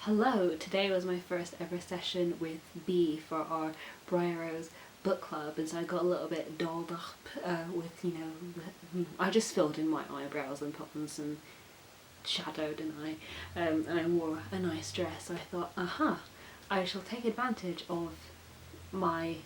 Hello! Today was my first ever session with B for our Briarrose book club, and so I got a little bit dolled up with, I just filled in my eyebrows and put on some shadow, didn't I? And I wore a nice dress, so I thought, aha, I shall take advantage of my,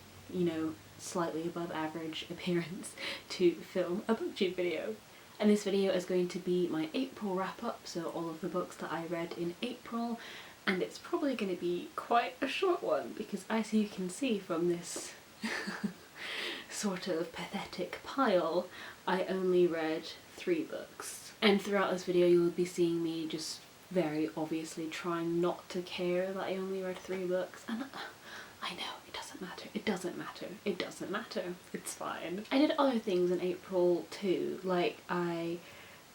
slightly above average appearance to film a booktube video. And this video is going to be my April wrap up, so all of the books that I read in April, and it's probably going to be quite a short one because, as you can see from this sort of pathetic pile, I only read 3 books. And throughout this video you'll be seeing me just very obviously trying not to care that I only read 3 books, and I know, it doesn't matter, it's fine. I did other things in April too, like I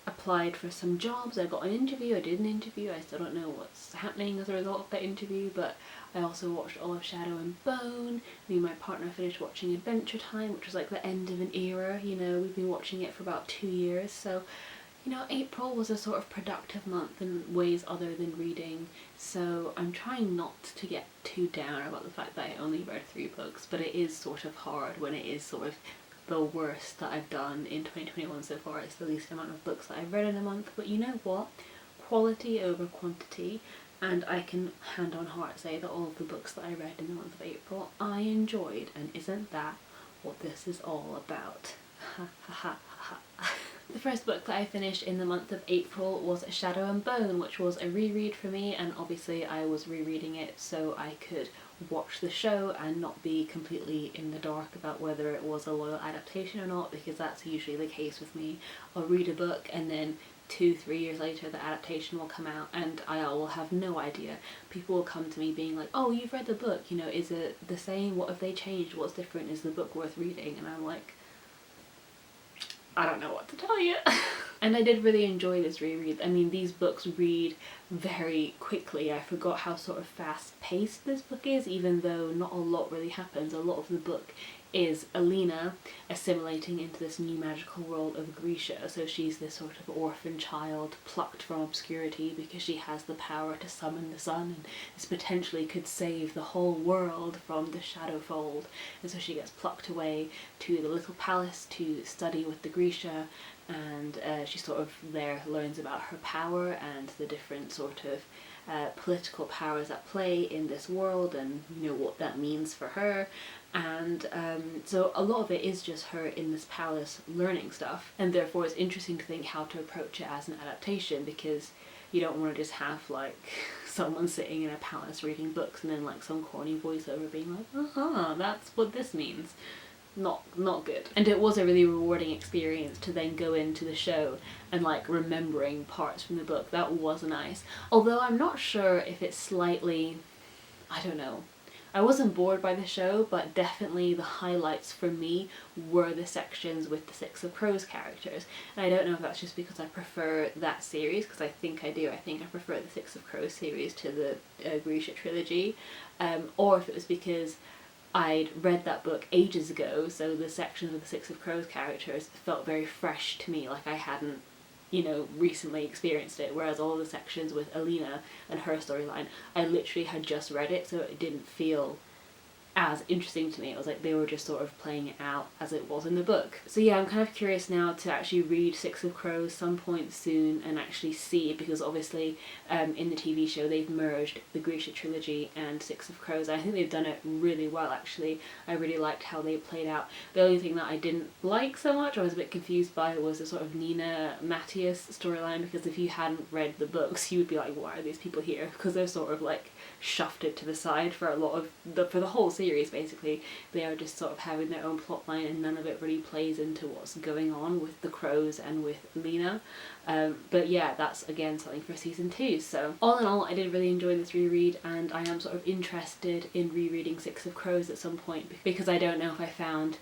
applied for some jobs, I got an interview, I did an interview, I still don't know what's happening as a result of that interview, but I also watched all of Shadow and Bone. Me and my partner finished watching Adventure Time, which was like the end of an era, we've been watching it for about 2 years, so April was a sort of productive month in ways other than reading, so I'm trying not to get too down about the fact that I only read 3 books, but it is sort of hard when it is sort of the worst that I've done in 2021 so far. It's the least amount of books that I've read in a month, but you know what? Quality over quantity, and I can hand on heart say that all of the books that I read in the month of April I enjoyed, and isn't that what this is all about? Ha ha ha ha. The first book that I finished in the month of April was Shadow and Bone, which was a reread for me, and obviously I was rereading it so I could watch the show and not be completely in the dark about whether it was a loyal adaptation or not, because that's usually the case with me. I'll read a book and then 2-3 years later the adaptation will come out and I will have no idea. People will come to me being like, oh, you've read the book, is it the same? What have they changed? What's different? Is the book worth reading? And I'm like, I don't know what to tell you. And I did really enjoy this reread. I mean, these books read very quickly. I forgot how sort of fast-paced this book is, even though not a lot really happens. A lot of the book is Alina assimilating into this new magical world of Grisha. So she's this sort of orphan child plucked from obscurity because she has the power to summon the sun, and this potentially could save the whole world from the Shadowfold. And so she gets plucked away to the little palace to study with the Grisha, and she sort of there learns about her power and the different sort of political powers at play in this world, and what that means for her. And so a lot of it is just her in this palace learning stuff, and therefore it's interesting to think how to approach it as an adaptation, because you don't want to just have like someone sitting in a palace reading books and then like some corny voiceover being like, that's what this means. Not good. And it was a really rewarding experience to then go into the show and like remembering parts from the book. That was nice. Although I'm not sure if it's slightly, I don't know. I wasn't bored by the show, but definitely the highlights for me were the sections with the Six of Crows characters. And I don't know if that's just because I prefer that series, because I think I do. I think I prefer the Six of Crows series to the Grisha trilogy, or if it was because I'd read that book ages ago, so the sections with the Six of Crows characters felt very fresh to me, like I hadn't, recently experienced it, whereas all the sections with Alina and her storyline, I literally had just read it, so it didn't feel as interesting to me. It was like they were just sort of playing it out as it was in the book. So yeah, I'm kind of curious now to actually read Six of Crows some point soon and actually see, because obviously in the TV show they've merged the Grisha trilogy and Six of Crows. I think they've done it really well, actually. I really liked how they played out. The only thing that I didn't like so much, or I was a bit confused by, was the sort of Nina Matthias storyline, because if you hadn't read the books you would be like, why are these people here? Because they're sort of like shafted to the side for a lot of for the whole series. Basically they are just sort of having their own plot line, and none of it really plays into what's going on with the Crows and with Lena. But yeah, that's again something for season 2. So all in all, I did really enjoy this reread, and I am sort of interested in rereading Six of Crows at some point, because I don't know if I found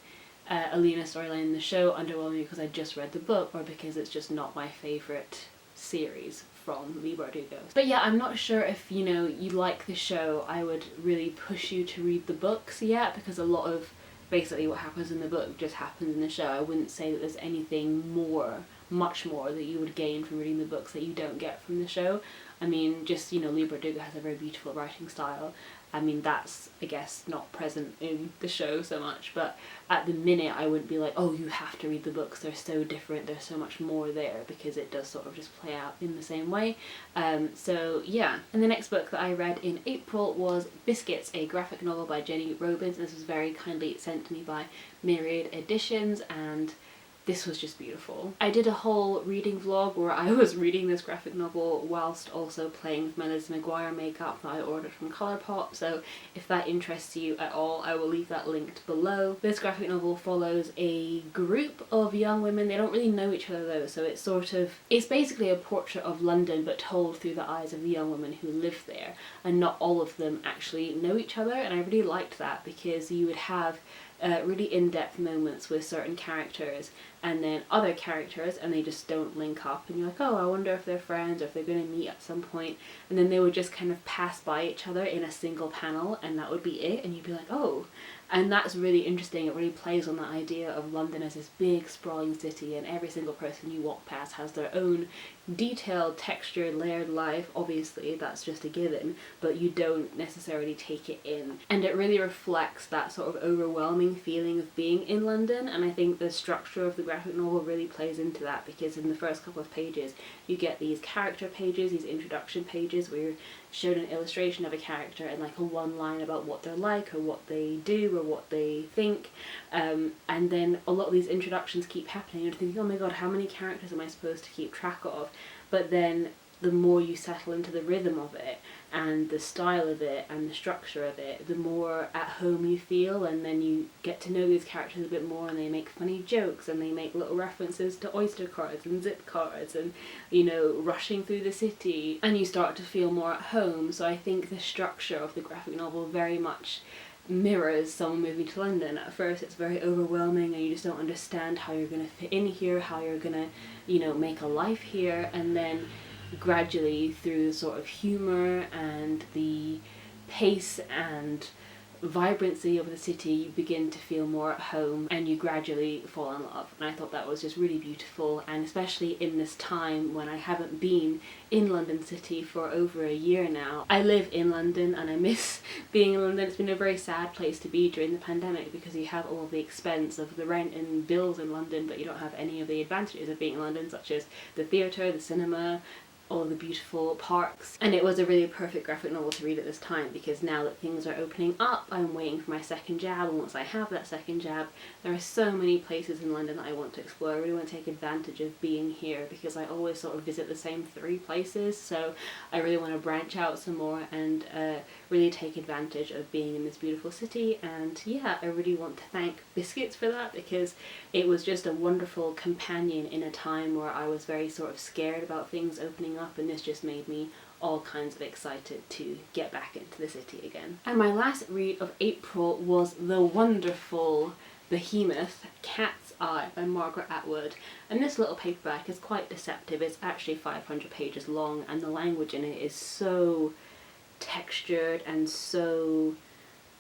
Alina's storyline in the show underwhelming because I just read the book, or because it's just not my favourite series from Leigh Bardugo. But yeah, I'm not sure if, you like the show, I would really push you to read the books yet, because a lot of basically what happens in the book just happens in the show. I wouldn't say that there's anything much more that you would gain from reading the books that you don't get from the show. I mean, just, you know, Lee Bardugo has a very beautiful writing style. I mean, that's, I guess, not present in the show so much, but at the minute I wouldn't be like, oh, you have to read the books, they're so different, there's so much more there, because it does sort of just play out in the same way. So yeah. And the next book that I read in April was Biscuits, a graphic novel by Jenny Robbins. This was very kindly sent to me by Myriad Editions, and this was just beautiful. I did a whole reading vlog where I was reading this graphic novel whilst also playing with my Liz McGuire makeup that I ordered from Colourpop, so if that interests you at all, I will leave that linked below. This graphic novel follows a group of young women. They don't really know each other though, so it's basically a portrait of London but told through the eyes of the young women who live there, and not all of them actually know each other, and I really liked that because you would have really in-depth moments with certain characters and then other characters and they just don't link up, and you're like, oh, I wonder if they're friends or if they're going to meet at some point, and then they would just kind of pass by each other in a single panel and that would be it, and you'd be like, oh. And that's really interesting. It really plays on the idea of London as this big sprawling city, and every single person you walk past has their own detailed, textured, layered life. Obviously that's just a given, but you don't necessarily take it in, and it really reflects that sort of overwhelming feeling of being in London. And I think the structure of the graphic novel really plays into that, because in the first couple of pages you get these character pages, these introduction pages where you're shown an illustration of a character and like a one line about what they're like or what they do or what they think, and then a lot of these introductions keep happening and you're thinking, oh my god, how many characters am I supposed to keep track of? But then the more you settle into the rhythm of it and the style of it and the structure of it, the more at home you feel, and then you get to know these characters a bit more, and they make funny jokes and they make little references to Oyster cards and zip cards and, you know, rushing through the city, and you start to feel more at home. So I think the structure of the graphic novel very much mirrors someone moving to London. At first it's very overwhelming and you just don't understand how you're going to fit in here, how you're going to, you know, make a life here, and then gradually through the sort of humour and the pace and vibrancy of the city, you begin to feel more at home and you gradually fall in love. And I thought that was just really beautiful, and especially in this time when I haven't been in London City for over a year now. I live in London and I miss being in London. It's been a very sad place to be during the pandemic because you have all of the expense of the rent and bills in London, but you don't have any of the advantages of being in London, such as the theatre, the cinema, all the beautiful parks. And it was a really perfect graphic novel to read at this time, because now that things are opening up, I'm waiting for my second jab, and once I have that second jab, there are so many places in London that I want to explore. I really want to take advantage of being here, because I always sort of visit the same 3 places, so I really want to branch out some more and really take advantage of being in this beautiful city. And yeah, I really want to thank Biscuits for that, because it was just a wonderful companion in a time where I was very sort of scared about things opening up, and this just made me all kinds of excited to get back into the city again. And my last read of April was the wonderful behemoth Cat's Eye by Margaret Atwood. And this little paperback is quite deceptive. It's actually 500 pages long, and the language in it is so textured and so,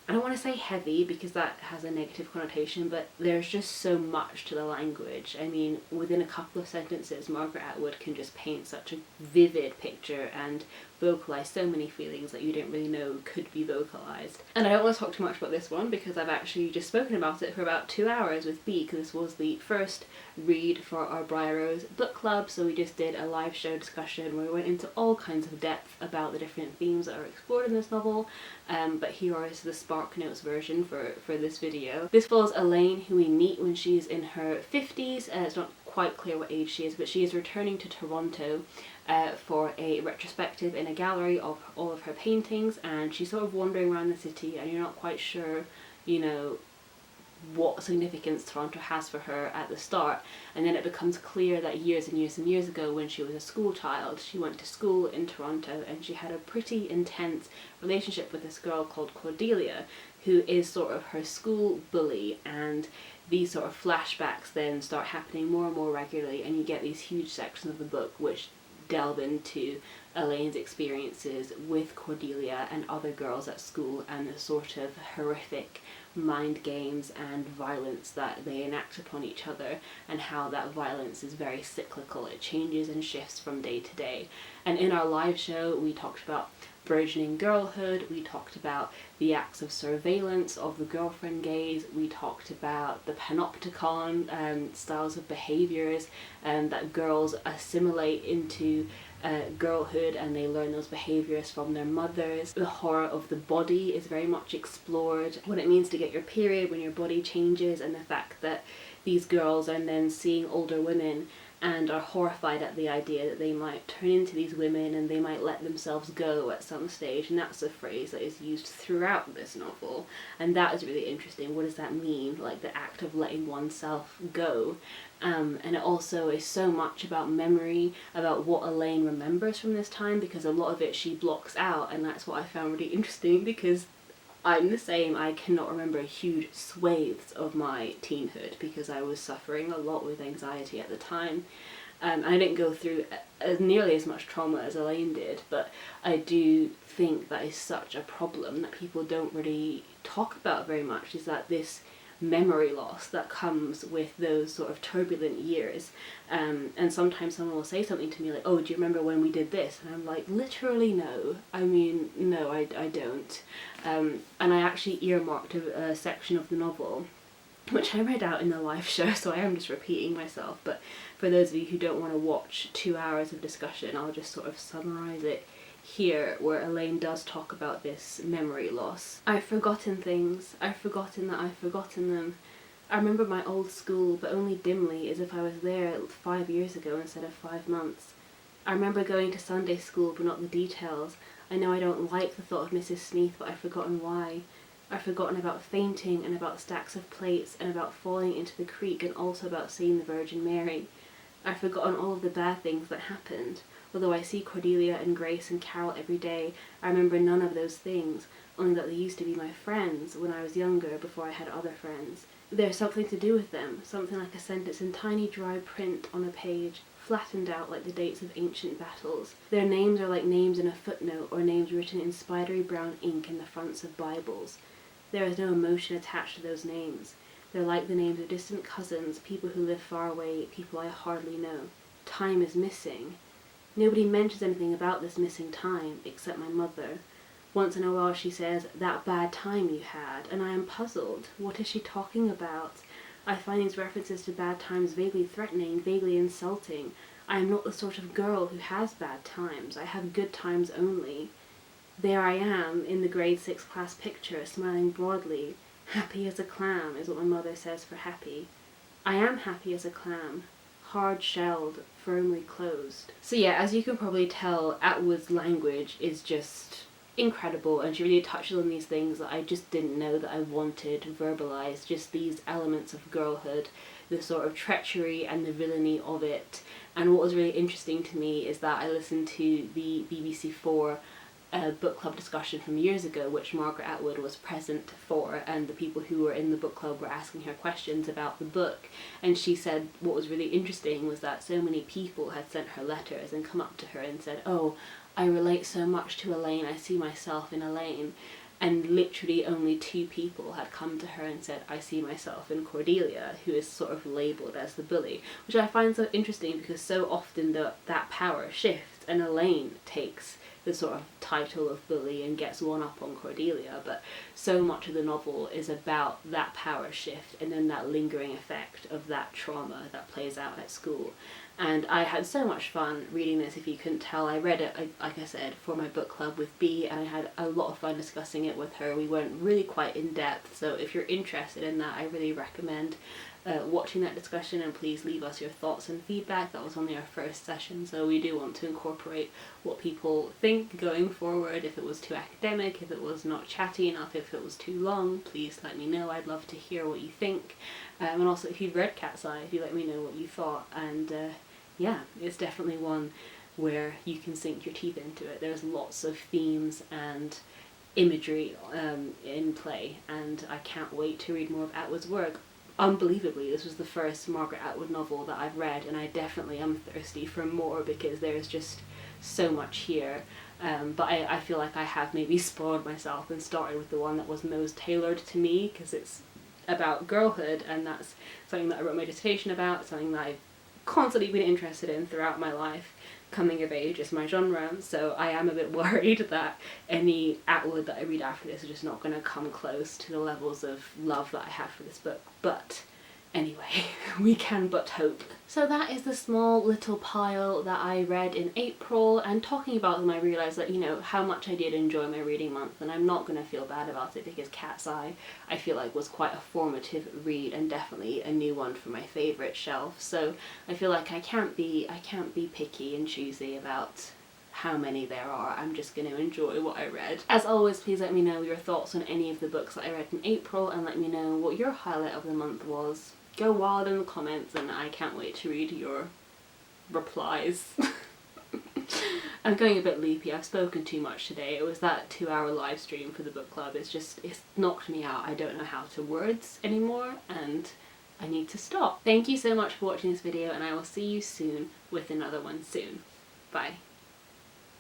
I don't want to say heavy because that has a negative connotation, but there's just so much to the language. I mean, within a couple of sentences, Margaret Atwood can just paint such a vivid picture and vocalise so many feelings that you didn't really know could be vocalised. And I don't want to talk too much about this one because I've actually just spoken about it for about 2 hours with B, because this was the first read for our Briar Rose book club. So we just did a live show discussion where we went into all kinds of depth about the different themes that are explored in this novel, but here is the Spark Notes version for this video. This follows Elaine, who we meet when she's in her 50s. It's not quite clear what age she is, but she is returning to Toronto for a retrospective in a gallery of all of her paintings, and she's sort of wandering around the city and you're not quite sure, you know, what significance Toronto has for her at the start. And then it becomes clear that years and years and years ago, when she was a school child, she went to school in Toronto and she had a pretty intense relationship with this girl called Cordelia, who is sort of her school bully. And these sort of flashbacks then start happening more and more regularly, and you get these huge sections of the book which delve into Elaine's experiences with Cordelia and other girls at school, and the sort of horrific mind games and violence that they enact upon each other, and how that violence is very cyclical. It changes and shifts from day to day. And in our live show, we talked about burgeoning girlhood, we talked about the acts of surveillance of the girlfriend gaze, we talked about the panopticon styles of behaviours that girls assimilate into girlhood, and they learn those behaviours from their mothers. The horror of the body is very much explored, what it means to get your period when your body changes, and the fact that these girls are then seeing older women and are horrified at the idea that they might turn into these women and they might let themselves go at some stage. And that's a phrase that is used throughout this novel, and that is really interesting. What does that mean, like the act of letting oneself go? And it also is so much about memory, about what Elaine remembers from this time, because a lot of it she blocks out, and that's what I found really interesting, because I'm the same. I cannot remember huge swathes of my teenhood because I was suffering a lot with anxiety at the time. I didn't go through nearly as much trauma as Elaine did, but I do think that is such a problem that people don't really talk about very much, is that this memory loss that comes with those sort of turbulent years. And sometimes someone will say something to me like, oh, do you remember when we did this? And I'm like, literally no. I mean, no, I don't. And I actually earmarked a section of the novel, which I read out in the live show, so I am just repeating myself. But for those of you who don't want to watch 2 hours of discussion, I'll just sort of summarise it here, where Elaine does talk about this memory loss. I've forgotten things. I've forgotten that I've forgotten them. I remember my old school, but only dimly, as if I was there 5 years ago instead of 5 months. I remember going to Sunday school, but not the details. I know I don't like the thought of Mrs. Sneath, but I've forgotten why. I've forgotten about fainting, and about stacks of plates, and about falling into the creek, and also about seeing the Virgin Mary. I've forgotten all of the bad things that happened. Although I see Cordelia and Grace and Carol every day, I remember none of those things, only that they used to be my friends when I was younger, before I had other friends. There's something to do with them, something like a sentence in tiny dry print on a page, flattened out like the dates of ancient battles. Their names are like names in a footnote, or names written in spidery brown ink in the fronts of Bibles. There is no emotion attached to those names. They're like the names of distant cousins, people who live far away, people I hardly know. Time is missing. Nobody mentions anything about this missing time, except my mother. Once in a while she says, that bad time you had, and I am puzzled. What is she talking about? I find these references to bad times vaguely threatening, vaguely insulting. I am not the sort of girl who has bad times. I have good times only. There I am, in the grade 6 class picture, smiling broadly. Happy as a clam is what my mother says for happy. I am happy as a clam. Hard-shelled, firmly closed. So yeah, as you can probably tell, Atwood's language is just incredible, and she really touches on these things that I just didn't know that I wanted verbalized, just these elements of girlhood, the sort of treachery and the villainy of it. And what was really interesting to me is that I listened to the BBC4 book club discussion from years ago, which Margaret Atwood was present for, and the people who were in the book club were asking her questions about the book, and she said what was really interesting was that so many people had sent her letters and come up to her and said, oh, I relate so much to Elaine, I see myself in Elaine, and literally only 2 people had come to her and said, I see myself in Cordelia, who is sort of labelled as the bully, which I find so interesting because so often that power shifts and Elaine takes the sort of title of bully and gets one up on Cordelia, but so much of the novel is about that power shift and then that lingering effect of that trauma that plays out at school. And I had so much fun reading this. If you couldn't tell, I read it, like I said, for my book club with Bea, and I had a lot of fun discussing it with her. We weren't really quite in depth, so if you're interested in that, I really recommend watching that discussion, and please leave us your thoughts and feedback. That was only our first session, so we do want to incorporate what people think going forward. If it was too academic, if it was not chatty enough, if it was too long, please let me know. I'd love to hear what you think. And also, if you've read Cat's Eye, if you let me know what you thought. And yeah, it's definitely one where you can sink your teeth into it. There's lots of themes and imagery in play, and I can't wait to read more of Atwood's work. unbelievably, this was the first Margaret Atwood novel that I've read, and I definitely am thirsty for more because there's just so much here. But I feel like I have maybe spoiled myself and started with the one that was most tailored to me, because it's about girlhood, and that's something that I wrote my dissertation about, something that I've constantly been interested in throughout my life. Coming of age is my genre, so I am a bit worried that any Atwood that I read after this is just not going to come close to the levels of love that I had for this book. But anyway, we can but hope. So that is the small little pile that I read in April, and talking about them I realised that, you know, how much I did enjoy my reading month, and I'm not going to feel bad about it because Cat's Eye I feel like was quite a formative read and definitely a new one for my favourite shelf. So I feel like I can't be picky and choosy about how many there are. I'm just going to enjoy what I read. As always, please let me know your thoughts on any of the books that I read in April, and let me know what your highlight of the month was. Go wild in the comments, and I can't wait to read your replies. I'm going a bit loopy, I've spoken too much today. It was that 2-hour live stream for the book club. It's knocked me out. I don't know how to words anymore, and I need to stop. Thank you so much for watching this video, and I will see you soon with another one soon. Bye.